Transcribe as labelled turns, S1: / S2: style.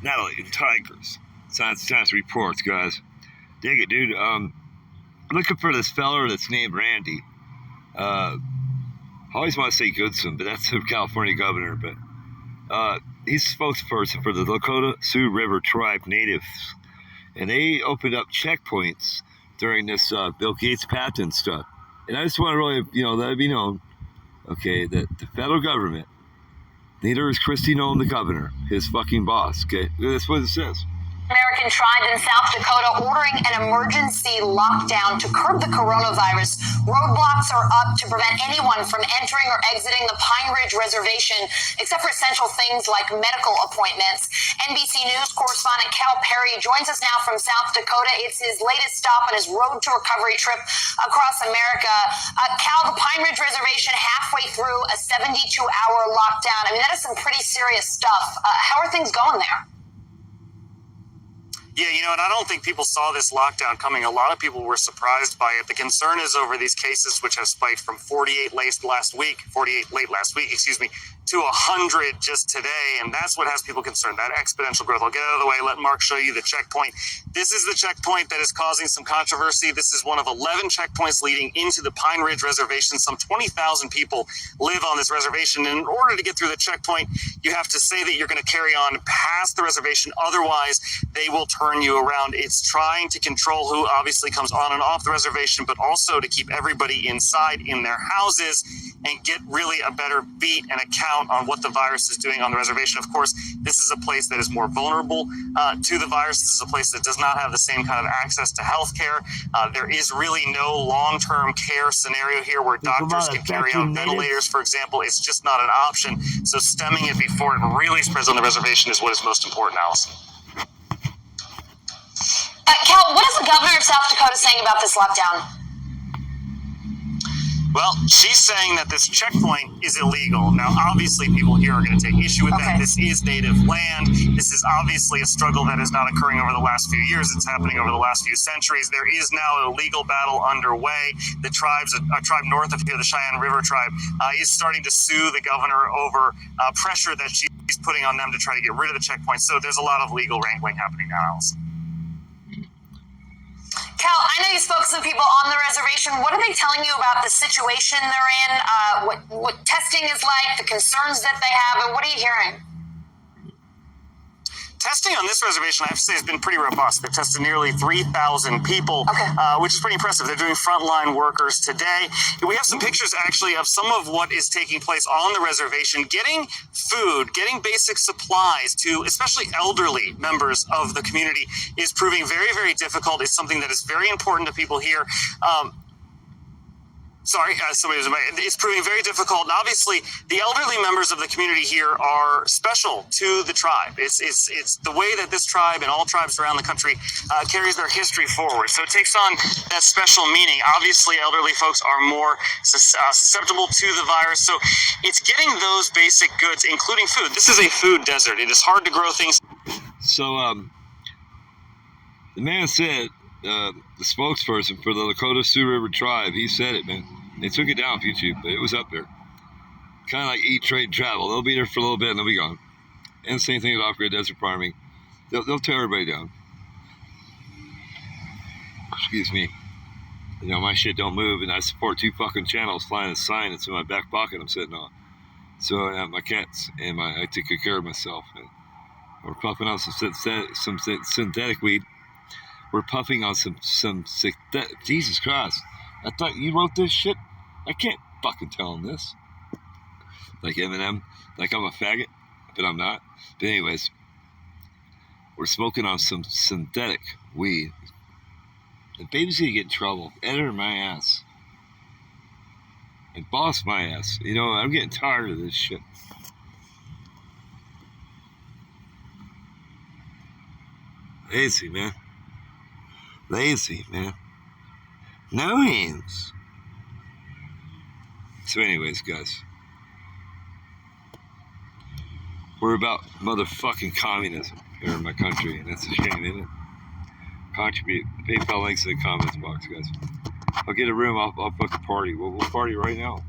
S1: Natalie and Tigers. Science reports, guys. Dig it, dude. Looking for this feller that's named Randy. I always want to say Goodson, but that's the California governor. But he's the spokesperson for the Lakota Sioux River Tribe natives. And they opened up checkpoints during this Bill Gates patent stuff. And I just want to really, let it be known, okay, that the federal government, neither is Kristi Noem, the governor, his fucking boss, okay? That's what it says.
S2: American tribe in South Dakota ordering an emergency lockdown to curb the coronavirus. Roadblocks are up to prevent anyone from entering or exiting the Pine Ridge Reservation, except for essential things like medical appointments. NBC News correspondent Cal Perry joins us now from South Dakota. It's his latest stop on his road to recovery trip across America. Cal, the Pine Ridge Reservation halfway through a 72-hour lockdown. I mean, that is some pretty serious stuff. How are things going there?
S3: Yeah, and I don't think people saw this lockdown coming. A lot of people were surprised by it. The concern is over these cases, which have spiked from 48 late last week, to 100 just today, and that's what has people concerned, that exponential growth. I'll get out of the way, let Mark show you the checkpoint. This is the checkpoint that is causing some controversy. This is one of 11 checkpoints leading into the Pine Ridge Reservation. Some 20,000 people live on this reservation, and in order to get through the checkpoint, you have to say that you're going to carry on past the reservation. Otherwise, they will turn you around. It's trying to control who obviously comes on and off the reservation, but also to keep everybody inside in their houses and get really a better beat and account on what the virus is doing on the reservation. Of course, this is a place that is more vulnerable to the virus. This is a place that does not have the same kind of access to health care. There is really no long-term care scenario here where doctors can carry on ventilators, for example. It's just not an option. So stemming it before it really spreads on the reservation is what is most important, Allison.
S2: Cal, what is the governor of South Dakota saying about this lockdown?
S3: Well, she's saying that this checkpoint is illegal. Now, obviously, people here are going to take issue with that. This is native land. This is obviously a struggle that is not occurring over the last few years. It's happening over the last few centuries. There is now a legal battle underway. The tribes, a tribe north of here, the Cheyenne River tribe, is starting to sue the governor over pressure that she's putting on them to try to get rid of the checkpoint. So there's a lot of legal wrangling happening now, Allison.
S2: Cal, I know you spoke to some people on the reservation. What are they telling you about the situation they're in, what testing is like, the concerns that they have, and what are you hearing?
S3: Testing on this reservation, I have to say, has been pretty robust. They've tested nearly 3,000 people, which is pretty impressive. They're doing frontline workers today. We have some pictures, actually, of some of what is taking place on the reservation. Getting food, getting basic supplies to especially elderly members of the community is proving very, very difficult. It's something that is very important to people here. It's proving very difficult. And obviously, the elderly members of the community here are special to the tribe. It's the way that this tribe and all tribes around the country carries their history forward. So it takes on that special meaning. Obviously, elderly folks are more susceptible to the virus. So it's getting those basic goods, including food. This is a food desert. It is hard to grow things.
S1: So the man said, the spokesperson for the Lakota Sioux River Tribe, he said it, man. They took it down off YouTube, but it was up there. Kind of like Eat, Trade, Travel. They'll be there for a little bit and they'll be gone. And the same thing with Off-Grid Desert Farming. They'll tear everybody down. Excuse me. My shit don't move, and I support 2 fucking channels flying a sign that's in my back pocket I'm sitting on. So I have my cats, and I take good care of myself. And we're puffing on some synthetic weed. We're puffing on some Jesus Christ. I thought you wrote this shit? I can't fucking tell him this. Like Eminem, like I'm a faggot, but I'm not. But anyways, we're smoking on some synthetic weed. The baby's gonna get in trouble. Enter my ass. And boss my ass. I'm getting tired of this shit. Lazy, man. Lazy, man. No hands. So anyways, guys. We're about motherfucking communism here in my country, and that's a shame, isn't it? Contribute. PayPal links in the comments box, guys. I'll get a room, I'll fucking party. We'll party right now.